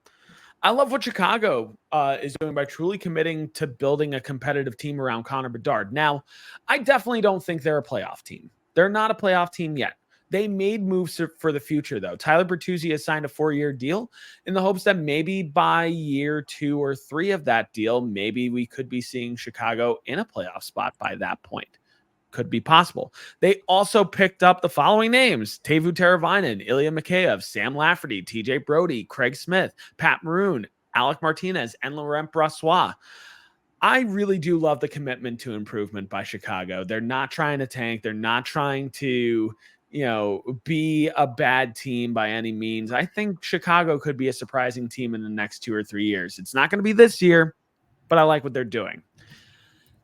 I love what Chicago is doing by truly committing to building a competitive team around Connor Bedard. Now, I definitely don't think they're a playoff team. They're not a playoff team yet. They made moves for the future, though. Tyler Bertuzzi has signed a 4-year deal in the hopes that maybe by year 2 or 3 of that deal, maybe we could be seeing Chicago in a playoff spot by that point. Could be possible. They also picked up the following names: Teuvo Teravainen, Ilya Mikheyev, Sam Lafferty, TJ Brody, Craig Smith, Pat Maroon, Alec Martinez, and Laurent Brossoit. I really do love the commitment to improvement by Chicago. They're not trying to tank. They're not trying to be a bad team by any means. I think Chicago could be a surprising team in the next 2 or 3 years. It's not going to be this year, but I like what they're doing.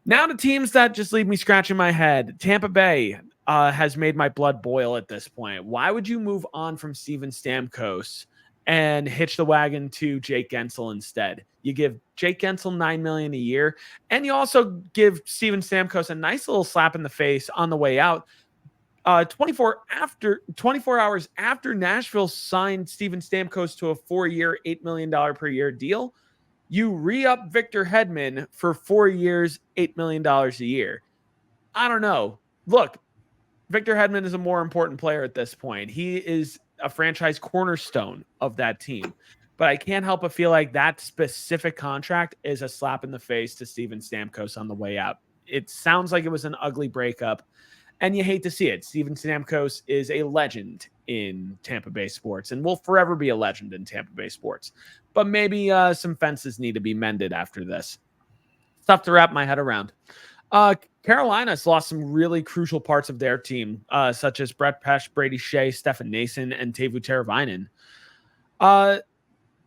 Now to teams that just leave me scratching my head. Tampa Bay has made my blood boil at this point. Why would you move on from Steven Stamkos and hitch the wagon to Jake Gensel instead? You give Jake Gensel $9 million a year, and you also give Steven Stamkos a nice little slap in the face on the way out. 24 hours after Nashville signed Steven Stamkos to a 4-year, $8 million per year deal, you re-up Victor Hedman for 4 years, $8 million a year. I don't know. Look, Victor Hedman is a more important player at this point. He is a franchise cornerstone of that team. But I can't help but feel like that specific contract is a slap in the face to Steven Stamkos on the way out. It sounds like it was an ugly breakup, and you hate to see it. Steven Stamkos is a legend in Tampa Bay sports and will forever be a legend in Tampa Bay sports. But maybe some fences need to be mended after this. Tough to wrap my head around. Carolina's lost some really crucial parts of their team, such as Brett Pesce, Brady Shea, Stefan Nason, and Teuvo Teravainen.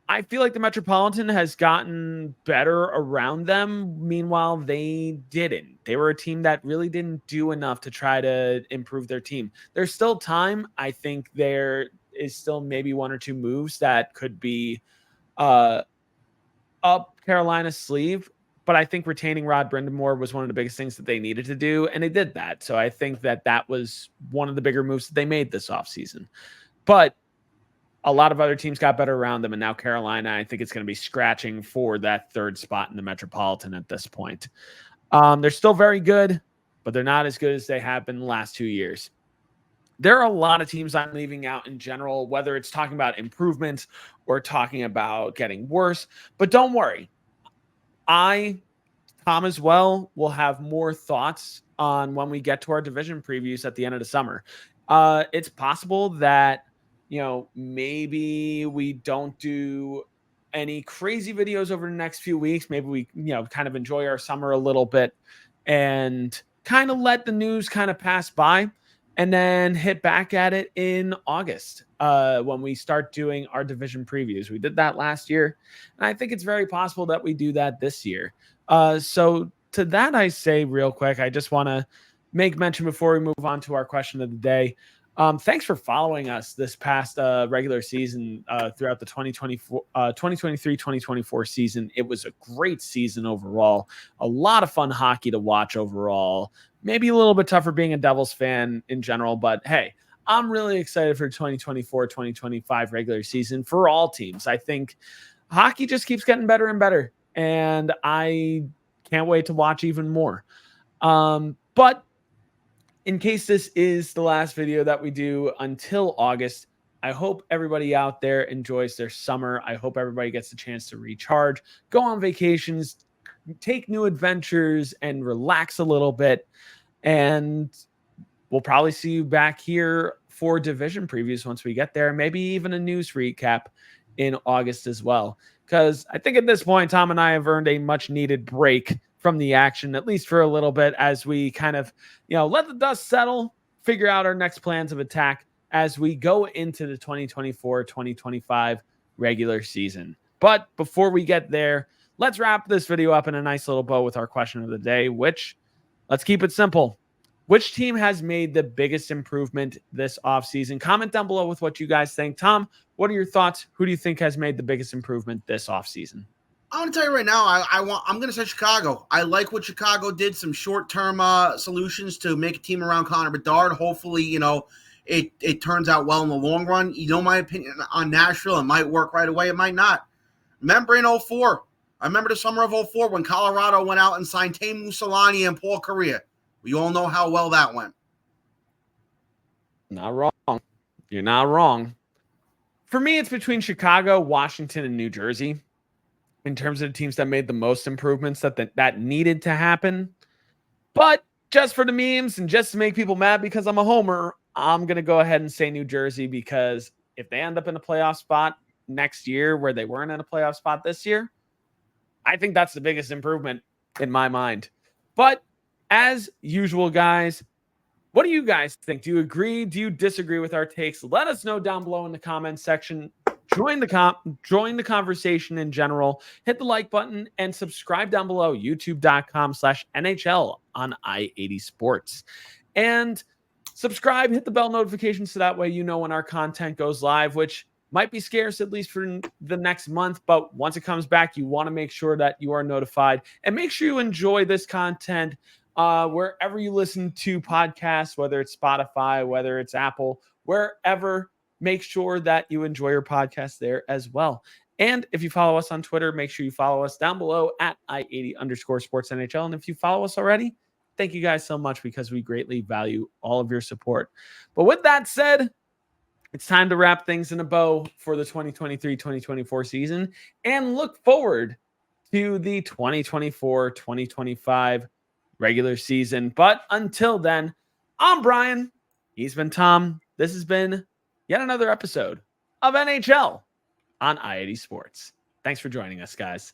I feel like the Metropolitan has gotten better around them. Meanwhile, they didn't. They were a team that really didn't do enough to try to improve their team. There's still time. I think there is still maybe 1 or 2 moves that could be up Carolina's sleeve. But I think retaining Rod Brindamore was one of the biggest things that they needed to do, and they did that. So I think that was one of the bigger moves that they made this offseason. But a lot of other teams got better around them. And now Carolina, I think it's going to be scratching for that third spot in the Metropolitan at this point. They're still very good, but they're not as good as they have been the last 2 years. There are a lot of teams I'm leaving out in general, whether it's talking about improvements or talking about getting worse. But don't worry. Tom as well, will have more thoughts on when we get to our division previews at the end of the summer. It's possible that, maybe we don't do any crazy videos over the next few weeks. Maybe we, kind of enjoy our summer a little bit and kind of let the news kind of pass by and then hit back at it in August when we start doing our division previews. We did that last year, and I think it's very possible that we do that this year. So to that, I say real quick, I just want to make mention before we move on to our question of the day. Thanks for following us this past regular season throughout the 2023-2024 season. It was a great season overall. A lot of fun hockey to watch overall. Maybe a little bit tougher being a Devils fan in general, but hey, I'm really excited for 2024-2025 regular season for all teams. I think hockey just keeps getting better and better, and I can't wait to watch even more. But in case this is the last video that we do until August, I hope everybody out there enjoys their summer. I hope everybody gets a chance to recharge, go on vacations, take new adventures, and relax a little bit. And we'll probably see you back here for division previews once we get there. Maybe even a news recap in August as well. Because I think at this point, Tom and I have earned a much needed break from the action, at least for a little bit, as we kind of, let the dust settle, figure out our next plans of attack as we go into the 2024-2025 regular season. But before we get there, let's wrap this video up in a nice little bow with our question of the day, which, let's keep it simple. Which team has made the biggest improvement this offseason? Comment down below with what you guys think. Tom, what are your thoughts? Who do you think has made the biggest improvement this offseason? I want to tell you right now, I'm going to say Chicago. I like what Chicago did, some short-term solutions to make a team around Connor Bedard. Hopefully, it turns out well in the long run. My opinion on Nashville, it might work right away. It might not. Remember in 2004, I remember the summer of 2004 when Colorado went out and signed Teemu Selanne and Paul Kariya. We all know how well that went. Not wrong. You're not wrong. For me, it's between Chicago, Washington, and New Jersey in terms of the teams that made the most improvements that needed to happen. But just for the memes and just to make people mad because I'm a homer, I'm going to go ahead and say New Jersey, because if they end up in a playoff spot next year where they weren't in a playoff spot this year, I think that's the biggest improvement in my mind. But as usual, guys, what do you guys think? Do you agree? Do you disagree with our takes? Let us know down below in the comments section. Join the conversation in general. Hit the like button and subscribe down below, youtube.com/NHL on I-80 Sports. And subscribe, hit the bell notification so that way you know when our content goes live, which might be scarce at least for the next month. But once it comes back, you want to make sure that you are notified. And make sure you enjoy this content wherever you listen to podcasts, whether it's Spotify, whether it's Apple, wherever. Make sure that you enjoy your podcast there as well. And if you follow us on Twitter, make sure you follow us down below at I80_Sports NHL. And if you follow us already, thank you guys so much, because we greatly value all of your support. But with that said, it's time to wrap things in a bow for the 2023-2024 season and look forward to the 2024-2025 regular season. But until then, I'm Brian. He's been Tom. This has been yet another episode of NHL on I-80 Sports. Thanks for joining us, guys.